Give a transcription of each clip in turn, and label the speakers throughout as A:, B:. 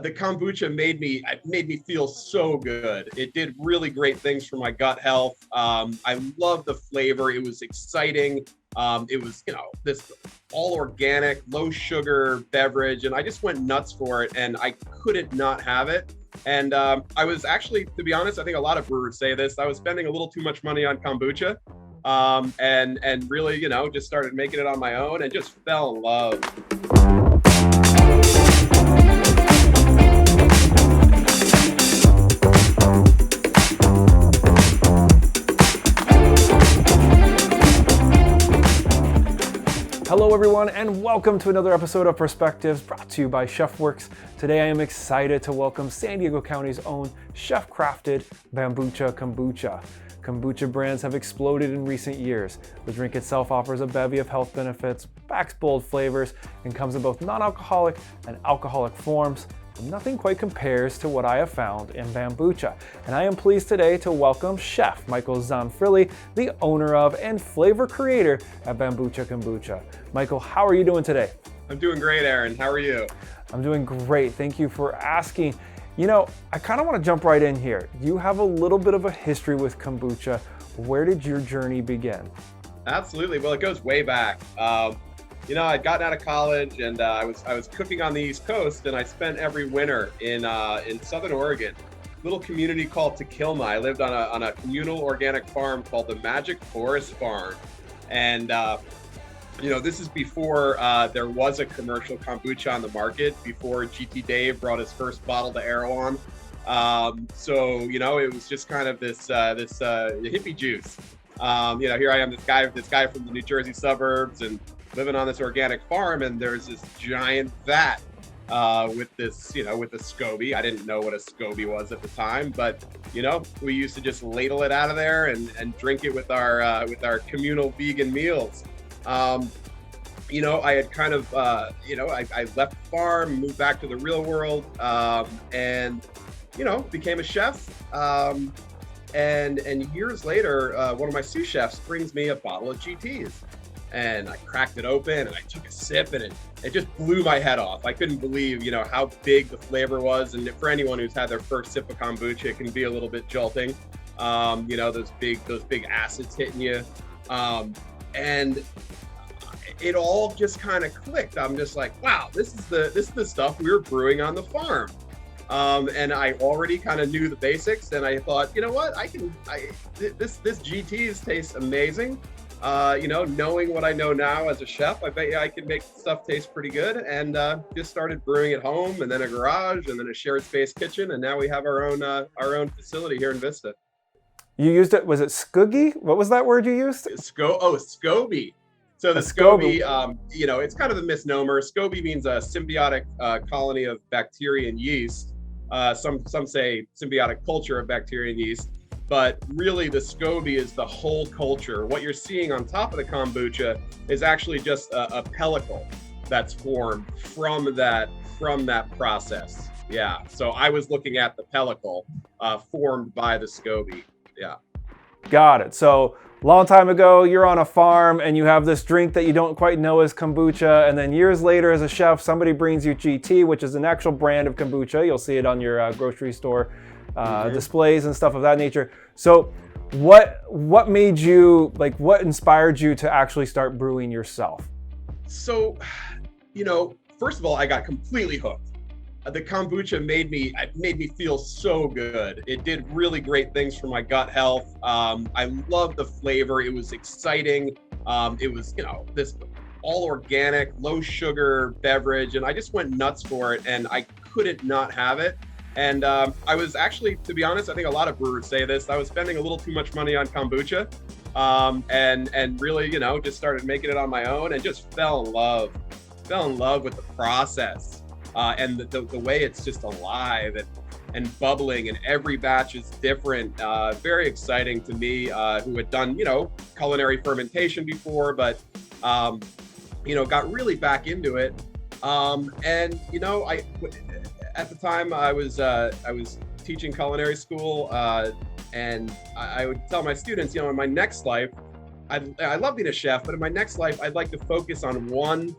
A: The kombucha made me feel so good. It did really great things for my gut health. I love the flavor. It was exciting. It was, this all organic, low sugar beverage, and I just went nuts for it, and I couldn't not have it. And I was actually, to be honest, I think a lot of brewers say this. I was spending a little too much money on kombucha, and really, just started making it on my own and just fell in love.
B: Hello everyone, and welcome to another episode of Perspectives brought to you by ChefWorks. Today I am excited to welcome San Diego County's own chef-crafted Bambucha Kombucha. Kombucha brands have exploded in recent years. The drink itself offers a bevy of health benefits, packs bold flavors, and comes in both non-alcoholic and alcoholic forms. But nothing quite compares to what I have found in Bambucha. And I am pleased today to welcome Chef Michael ZonFrilli, the owner of and flavor creator at Bambucha Kombucha. Michael, how are you doing today?
A: I'm doing great, Aaron. How are you?
B: I'm doing great. Thank you for asking. I kind of want to jump right in here. You have a little bit of a history with kombucha. Where did your journey begin?
A: Absolutely. Well, it goes way back. I'd gotten out of college, and I was cooking on the East Coast, and I spent every winter in Southern Oregon, little community called Tequilma. I lived on a communal organic farm called the Magic Forest Farm, and this is before there was a commercial kombucha on the market, before GT Dave brought his first bottle to Erewhon. It was just kind of this hippie juice. Here I am, this guy from the New Jersey suburbs, and living on this organic farm, and there's this giant vat with a SCOBY. I didn't know what a SCOBY was at the time, but we used to just ladle it out of there and drink it with our communal vegan meals. I had kind of I left the farm, moved back to the real world, and became a chef. And years later, one of my sous chefs brings me a bottle of GTs. And I cracked it open and I took a sip, and it just blew my head off. I couldn't believe, how big the flavor was. And for anyone who's had their first sip of kombucha, it can be a little bit jolting. Those big acids hitting you. And it all just kind of clicked. I'm just like, wow, this is the stuff we were brewing on the farm. And I already kind of knew the basics, and I thought, you know what, this GTs taste amazing. Knowing what I know now as a chef, I bet you I can make stuff taste pretty good. And just started brewing at home, and then a garage, and then a shared space kitchen, and now we have our own facility here in Vista.
B: You used it, was it Skoogie? What was that word you used?
A: SCOBY. So the SCOBY, it's kind of a misnomer. SCOBY means a symbiotic colony of bacteria and yeast. Some say symbiotic culture of bacteria and yeast. But really, the SCOBY is the whole culture. What you're seeing on top of the kombucha is actually just a pellicle that's formed from that process. Yeah. So I was looking at the pellicle formed by the SCOBY. Yeah.
B: Got it. So long time ago, you're on a farm and you have this drink that you don't quite know is kombucha, and then years later, as a chef, somebody brings you GT, which is an actual brand of kombucha. You'll see it on your grocery store displays and stuff of that nature. So what made you, what inspired you to actually start brewing yourself?
A: So, first of all, I got completely hooked. The kombucha made me feel so good. It did really great things for my gut health. I loved the flavor. It was exciting. It was, this all organic, low sugar beverage, and I just went nuts for it, and I couldn't not have it. And I was actually, to be honest, I think a lot of brewers say this, I was spending a little too much money on kombucha, and really, just started making it on my own, and just fell in love with the process, and the way it's just alive and bubbling, and every batch is different. Very exciting to me, who had done, culinary fermentation before, but, got really back into it. At the time, I was teaching culinary school, and I would tell my students, in my next life, I love being a chef, but in my next life, I'd like to focus on one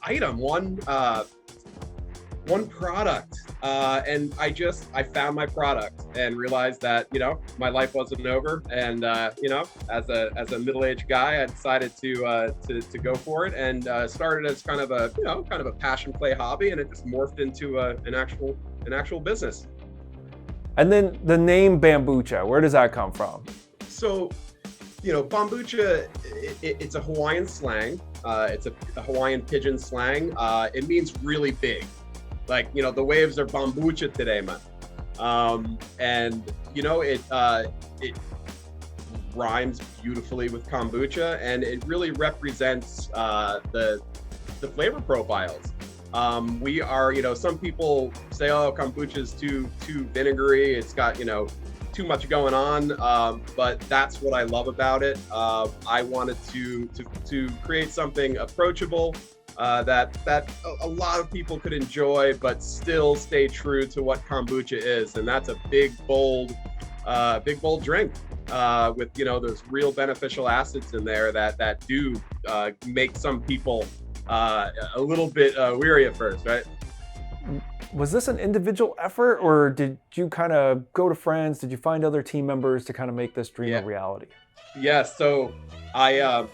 A: item, one product. And I found my product and realized that, my life wasn't over. And, as a middle-aged guy, I decided to go for it, and started as kind of a passion play hobby. And it just morphed into an actual business.
B: And then the name Bambucha, where does that come from?
A: So, Bambucha, it's a Hawaiian slang. It's a Hawaiian pidgin slang. It means really big. Like, the waves are Bambucha today, man. And, it rhymes beautifully with kombucha, and it really represents the flavor profiles. We are, some people say, oh, kombucha is too vinegary. It's got, too much going on, but that's what I love about it. I wanted to create something approachable that a lot of people could enjoy, but still stay true to what kombucha is, and that's a big bold drink with those real beneficial acids in there that do make some people a little bit weary at first, right?
B: Was this an individual effort, or did you kind of go to friends? Did you find other team members to kind of make this dream a reality?
A: Yeah, so I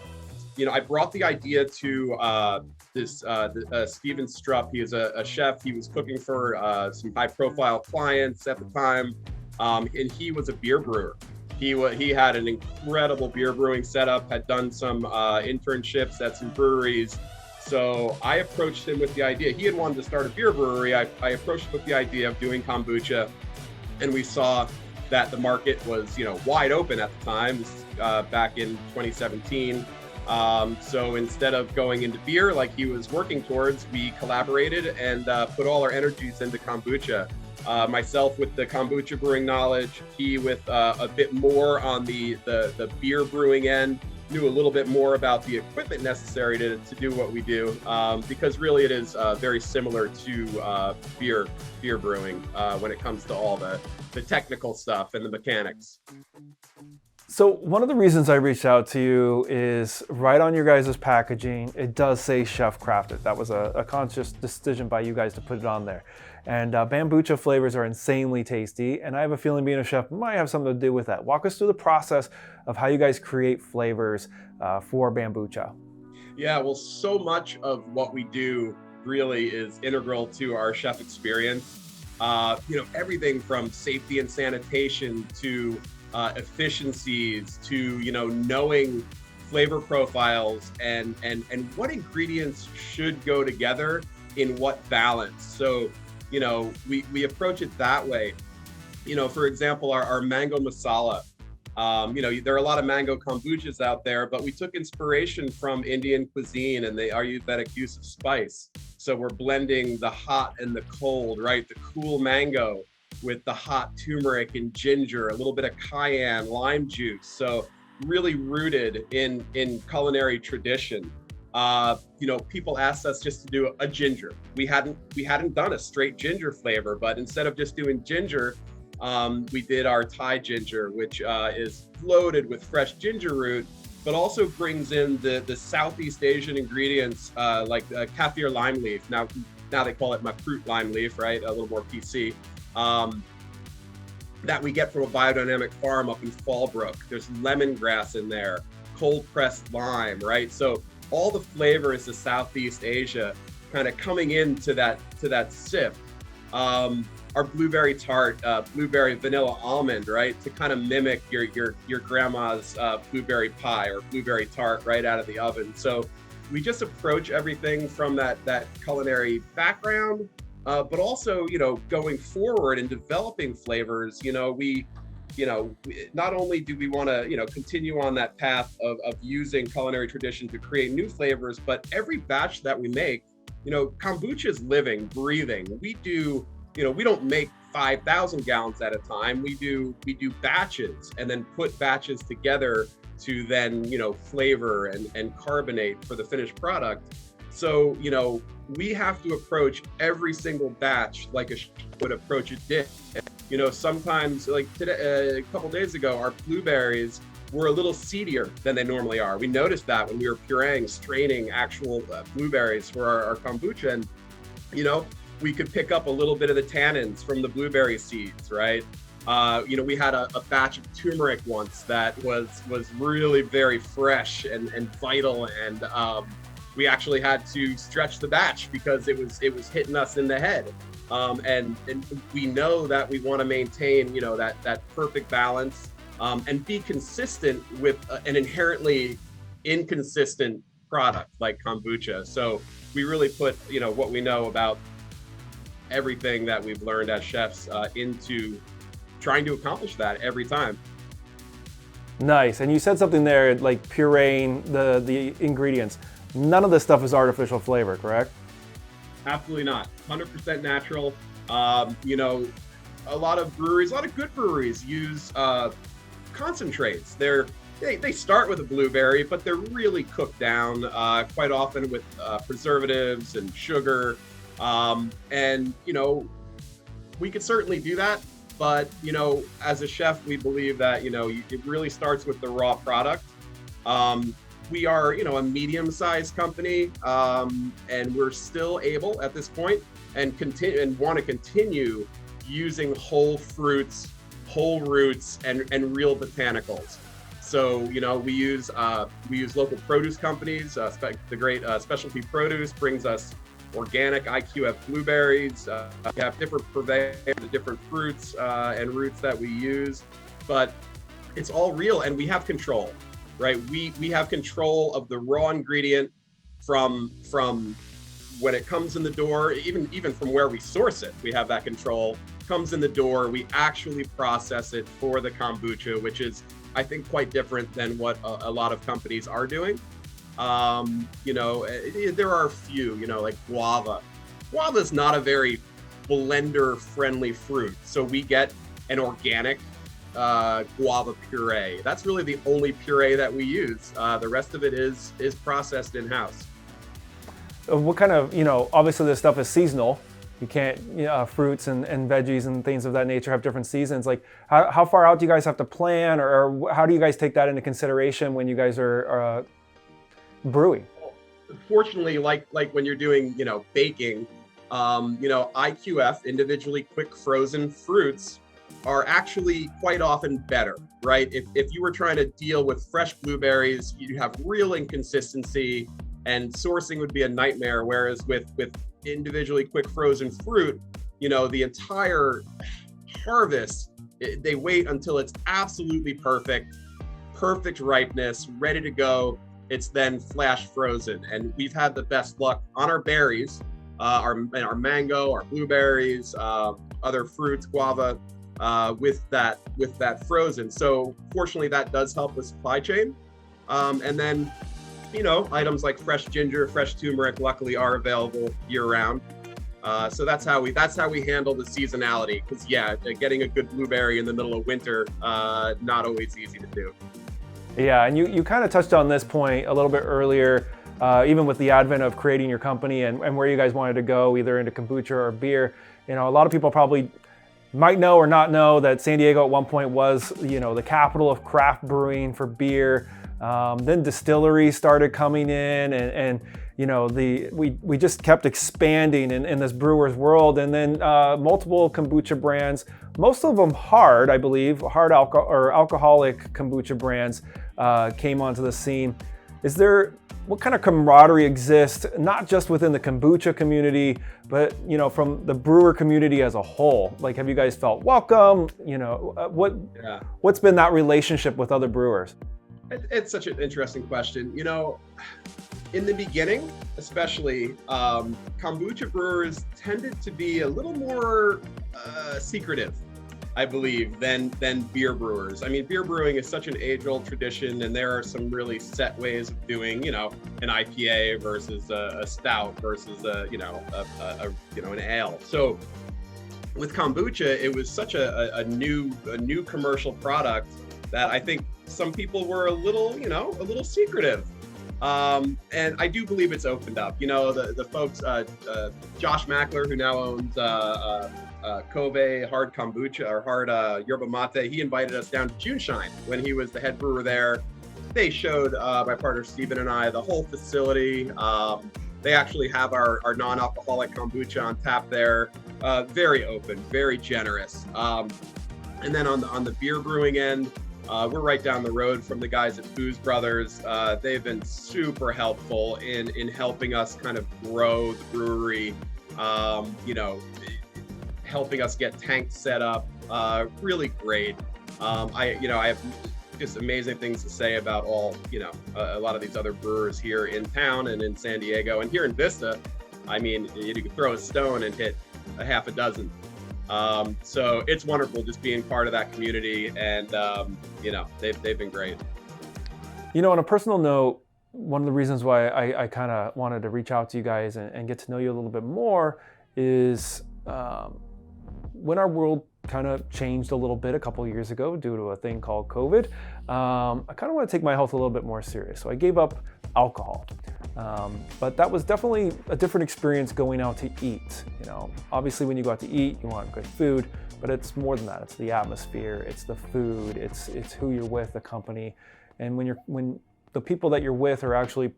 A: brought the idea to Steven Strupp. He is a chef. He was cooking for some high-profile clients at the time, and he was a beer brewer. He had an incredible beer brewing setup, had done some internships at some breweries. So I approached him with the idea. He had wanted to start a beer brewery. I approached him with the idea of doing kombucha, and we saw that the market was, wide open at the time. This is back in 2017. So instead of going into beer like he was working towards, we collaborated and put all our energies into kombucha. Myself with the kombucha brewing knowledge, he with a bit more on the beer brewing end, knew a little bit more about the equipment necessary to do what we do, because really it is very similar to beer brewing when it comes to all the technical stuff and the mechanics.
B: So one of the reasons I reached out to you is right on your guys' packaging, it does say chef crafted. That was a conscious decision by you guys to put it on there. And Bambucha flavors are insanely tasty, and I have a feeling being a chef might have something to do with that. Walk us through the process of how you guys create flavors for Bambucha.
A: Yeah, well, so much of what we do really is integral to our chef experience. Everything from safety and sanitation to efficiencies to, knowing flavor profiles and what ingredients should go together in what balance. So, we approach it that way. For example, our mango masala. There are a lot of mango kombuchas out there, but we took inspiration from Indian cuisine and the Ayurvedic use of spice. So we're blending the hot and the cold, right? The cool mango with the hot turmeric and ginger, a little bit of cayenne, lime juice. So really rooted in culinary tradition. People asked us just to do a ginger. We hadn't done a straight ginger flavor, but instead of just doing ginger, we did our Thai ginger, which is loaded with fresh ginger root, but also brings in the Southeast Asian ingredients like kaffir lime leaf. Now they call it fruit lime leaf, right? A little more PC. That we get from a biodynamic farm up in Fallbrook. There's lemongrass in there, cold pressed lime, right? So all the flavors of Southeast Asia kind of coming into that sip. Our blueberry tart, blueberry vanilla almond, right? To kind of mimic your grandma's blueberry pie or blueberry tart right out of the oven. So we just approach everything from that culinary background, but also, going forward and developing flavors, not only do we want to, continue on that path of using culinary tradition to create new flavors, but every batch that we make, kombucha is living, breathing. We don't make 5,000 gallons at a time. We do batches and then put batches together to then, flavor and carbonate for the finished product. So, we have to approach every single batch like a chef would approach a dish. Sometimes, like today, a couple days ago, our blueberries were a little seedier than they normally are. We noticed that when we were pureeing, straining actual blueberries for our kombucha. And, we could pick up a little bit of the tannins from the blueberry seeds, right? We had a batch of turmeric once that was really very fresh and vital, and we actually had to stretch the batch because it was hitting us in the head. And we know that we want to maintain, that perfect balance, and be consistent with an inherently inconsistent product like kombucha. So we really put, what we know about everything that we've learned as chefs into trying to accomplish that every time.
B: Nice. And you said something there like pureeing the ingredients. None of this stuff is artificial flavor, correct?
A: Absolutely not. 100% natural. A lot of good breweries use concentrates. They start with a blueberry, but they're really cooked down quite often with preservatives and sugar. We could certainly do that. But, as a chef, we believe that, it really starts with the raw product. We are, a medium-sized company, and we're still able at this point and want to continue using whole fruits, whole roots, and real botanicals. So, we use local produce companies. The great Specialty Produce brings us organic IQF blueberries. We have different purveyors, different fruits and roots that we use, but it's all real, and we have control, right? We have control of the raw ingredient from when it comes in the door, even from where we source it. We have that control. Comes in the door, we actually process it for the kombucha, which is, I think, quite different than what a lot of companies are doing. There are a few, like guava. Guava is not a very blender friendly fruit. So we get an organic guava puree. That's really the only puree that we use. The rest of it is processed in-house.
B: What kind of, obviously this stuff is seasonal. You can't, fruits and veggies and things of that nature have different seasons. Like how far out do you guys have to plan, or how do you guys take that into consideration when you guys are brewing?
A: Fortunately, like when you're doing, baking, IQF, individually quick frozen fruits, are actually quite often better, right? If you were trying to deal with fresh blueberries, you have real inconsistency and sourcing would be a nightmare. Whereas with individually quick frozen fruit, the entire harvest, they wait until it's absolutely perfect ripeness, ready to go. It's then flash frozen, and we've had the best luck on our berries, our mango, our blueberries, other fruits, guava, with that frozen. So fortunately, that does help the supply chain. And then, items like fresh ginger, fresh turmeric, luckily are available year round. So that's how we handle the seasonality. Because getting a good blueberry in the middle of winter, not always easy to do.
B: Yeah, and you kind of touched on this point a little bit earlier, even with the advent of creating your company and where you guys wanted to go, either into kombucha or beer. A lot of people probably might know or not know that San Diego at one point was, the capital of craft brewing for beer. Then distilleries started coming in, and we just kept expanding in this brewer's world, and then multiple kombucha brands, most of them alcoholic kombucha brands came onto the scene. What kind of camaraderie exists, not just within the kombucha community, but from the brewer community as a whole? Like, have you guys felt welcome? What's been that relationship with other brewers?
A: It's such an interesting question. In the beginning, especially, kombucha brewers tended to be a little more secretive, I believe, than beer brewers. I mean, beer brewing is such an age-old tradition, and there are some really set ways of doing, an IPA versus a stout versus an ale. So with kombucha, it was such a new commercial product that I think some people were a little secretive. And I do believe it's opened up. The folks, Josh Mackler, who now owns Kobe Hard Kombucha or Hard Yerba Mate, he invited us down to Juneshine when he was the head brewer there. They showed my partner Steven and I the whole facility. They actually have our non-alcoholic kombucha on tap there. Very open, very generous. And then on the beer brewing end, we're right down the road from the guys at Booze Brothers. They've been super helpful in helping us kind of grow the brewery, helping us get tanks set up. Really great. I have just amazing things to say about a lot of these other brewers here in town and in San Diego and here in Vista. I mean, you could throw a stone and hit a half a dozen. So it's wonderful just being part of that community, and they've been great.
B: On a personal note, one of the reasons why I kind of wanted to reach out to you guys and get to know you a little bit more is when our world kind of changed a little bit a couple of years ago due to a thing called COVID, I kind of want to take my health a little bit more serious. So I gave up alcohol. But that was definitely a different experience going out to eat. Obviously when you go out to eat, you want good food, but it's more than that. It's the atmosphere, it's the food, it's who you're with, the company. And when the people that you're with are actually,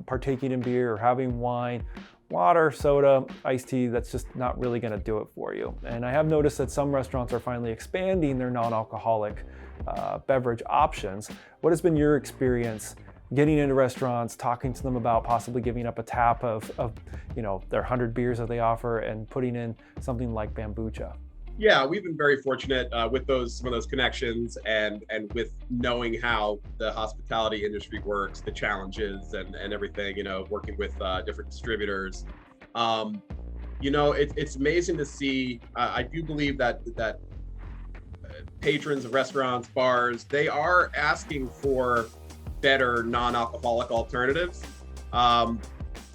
B: partaking in beer or having wine, water, soda, iced tea, that's just not really going to do it for you. And I have noticed that some restaurants are finally expanding their non-alcoholic beverage options. What has been your experience getting into restaurants, talking to them about possibly giving up a tap of their 100 beers that they offer and putting in something like Bambucha?
A: Yeah, we've been very fortunate with some of those connections and with knowing how the hospitality industry works, the challenges and everything, working with different distributors. It's amazing to see. I do believe that patrons of restaurants, bars, they are asking for better non-alcoholic alternatives.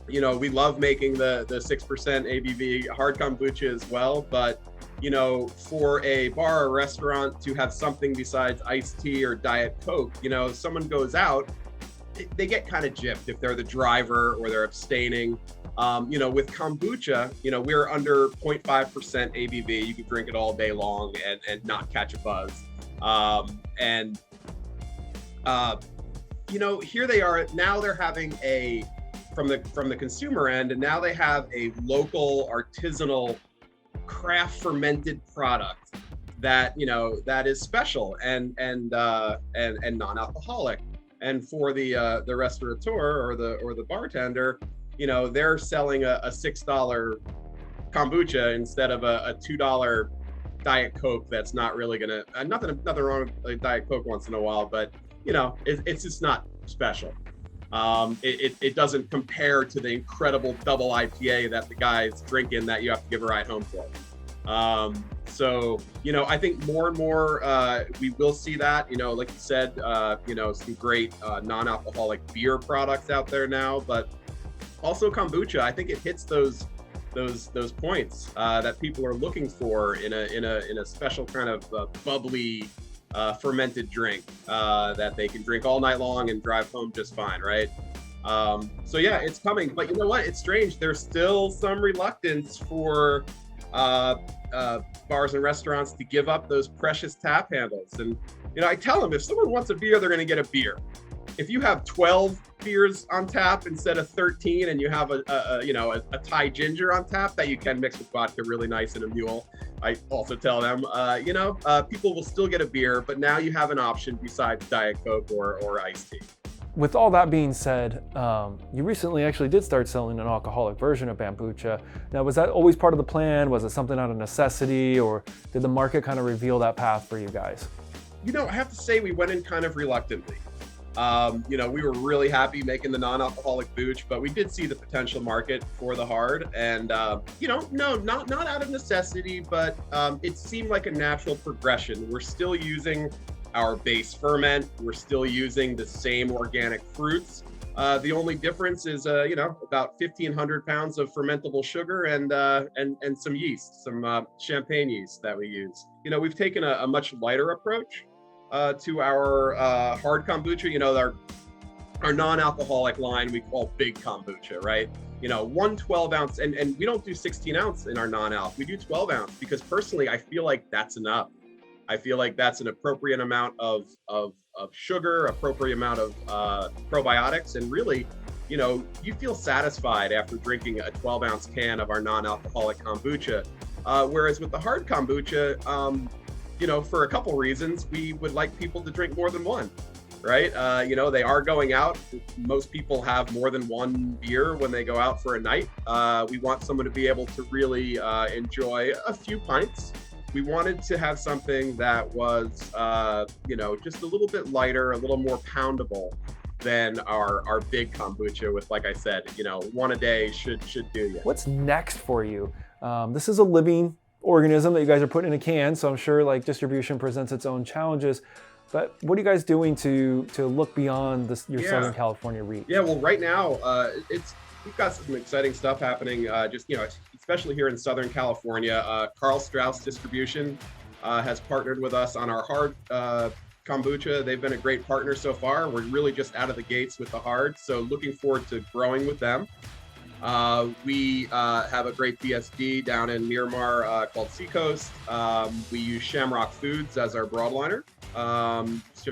A: We love making the 6% ABV hard kombucha as well, but for a bar or restaurant to have something besides iced tea or Diet Coke, someone goes out, they get kind of gypped if they're the driver or they're abstaining. With kombucha, we're under 0.5% ABV. You can drink it all day long and not catch a buzz. Here they are, now they're having from the consumer end, and now they have a local artisanal craft fermented product that is special and non-alcoholic. And for the restaurateur or the bartender, they're selling a $6 kombucha instead of a $2 Diet Coke. That's not really gonna nothing wrong with Diet Coke once in a while, but it's just not special. It doesn't compare to the incredible double IPA that the guy's drinking that you have to give a ride home for. I think more and more we will see that, like you said, some great non-alcoholic beer products out there now, but also kombucha. I think it hits those points that people are looking for in a special kind of bubbly fermented drink that they can drink all night long and drive home just fine, right? It's coming, but you know what? It's strange. There's still some reluctance for bars and restaurants to give up those precious tap handles. And I tell them, if someone wants a beer, they're going to get a beer. If you have 12 beers on tap instead of 13, and you have a Thai ginger on tap that you can mix with vodka really nice in a mule, I also tell them, people will still get a beer, but now you have an option besides Diet Coke or iced tea.
B: With all that being said, you recently actually did start selling an alcoholic version of Bambucha. Now, was that always part of the plan? Was it something out of necessity, or did the market kind of reveal that path for you guys?
A: I have to say we went in kind of reluctantly. We were really happy making the non-alcoholic booch, but we did see the potential market for the hard, and not out of necessity, but it seemed like a natural progression. We're still using our base ferment. We're still using the same organic fruits. The only difference is, about 1,500 pounds of fermentable sugar and some yeast, some champagne yeast that we use. We've taken a much lighter approach to our hard kombucha. Our non-alcoholic line we call big kombucha, right? 1 12-ounce, and we don't do 16 ounce in our non-alc. We do 12 ounce because personally, I feel like that's enough. I feel like that's an appropriate amount of sugar, appropriate amount of probiotics, and really, you feel satisfied after drinking a 12-ounce can of our non-alcoholic kombucha. Whereas with the hard kombucha, for a couple reasons, we would like people to drink more than one, right? They are going out. Most people have more than one beer when they go out for a night. We want someone to be able to really enjoy a few pints. We wanted to have something that was, just a little bit lighter, a little more poundable than our big kombucha with, like I said, one a day should do you.
B: What's next for you? This is a living organism that you guys are putting in a can, so I'm sure like distribution presents its own challenges. But what are you guys doing to look beyond your Southern California reach?
A: Yeah, well, right now we've got some exciting stuff happening. Especially here in Southern California, Carl Strauss Distribution has partnered with us on our hard kombucha. They've been a great partner so far. We're really just out of the gates with the hard, so looking forward to growing with them. We have a great BSD down in Miramar called Seacoast. We use Shamrock Foods as our broadliner.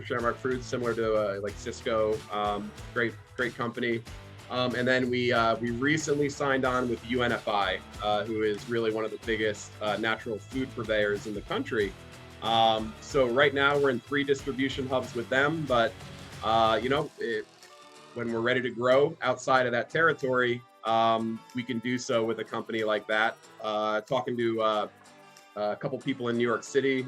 A: Shamrock Foods, similar to like Cisco, great company. And then we recently signed on with UNFI, who is really one of the biggest natural food purveyors in the country. So right now we're in 3 distribution hubs with them, but when we're ready to grow outside of that territory, we can do so with a company like that. Talking to a couple people in New York City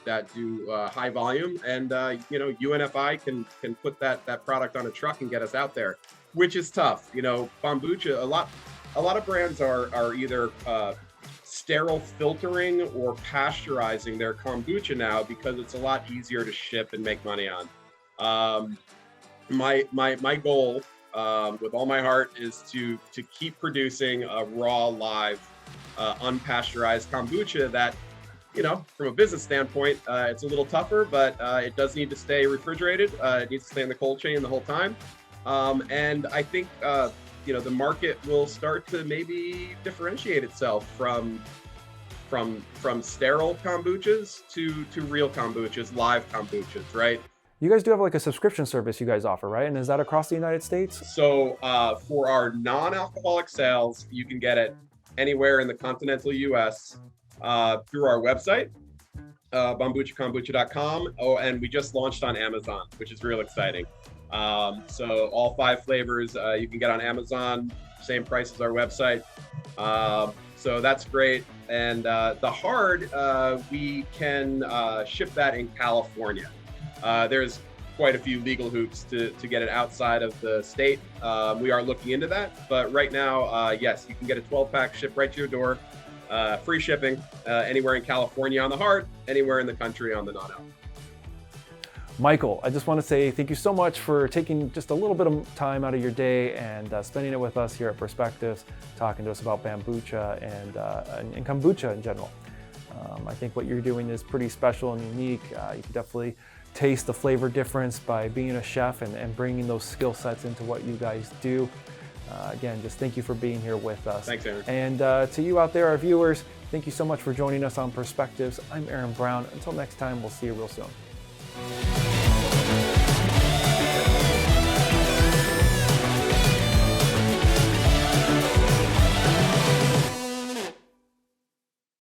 A: that do high volume, and UNFI can put that product on a truck and get us out there, which is tough. Bambucha, a lot of brands are either sterile filtering or pasteurizing their kombucha now because it's a lot easier to ship and make money on. My goal with all my heart is to keep producing a raw, live, unpasteurized kombucha that, from a business standpoint, it's a little tougher, but it does need to stay refrigerated. It needs to stay in the cold chain the whole time. And I think, the market will start to maybe differentiate itself from sterile kombuchas to real kombuchas, live kombuchas, right?
B: You guys do have like a subscription service you guys offer, right? And is that across the United States?
A: So for our non-alcoholic sales, you can get it anywhere in the continental US through our website, bambuchakombucha.com. Oh, and we just launched on Amazon, which is real exciting. So all 5 flavors you can get on Amazon, same price as our website. So that's great. And the hard, we can ship that in California. There's quite a few legal hoops to get it outside of the state. We are looking into that, but right now, yes, you can get a 12-pack shipped right to your door, free shipping, anywhere in California on the hard, anywhere in the country on the non-alc.
B: Michael, I just want to say thank you so much for taking just a little bit of time out of your day and spending it with us here at Perspectives, talking to us about Bambucha and kombucha in general. I think what you're doing is pretty special and unique. You can definitely taste the flavor difference by being a chef and bringing those skill sets into what you guys do. Again, just thank you for being here with us.
A: Thanks, Aaron.
B: And to you out there, our viewers, thank you so much for joining us on Perspectives. I'm Aaron Brown. Until next time, we'll see you real soon.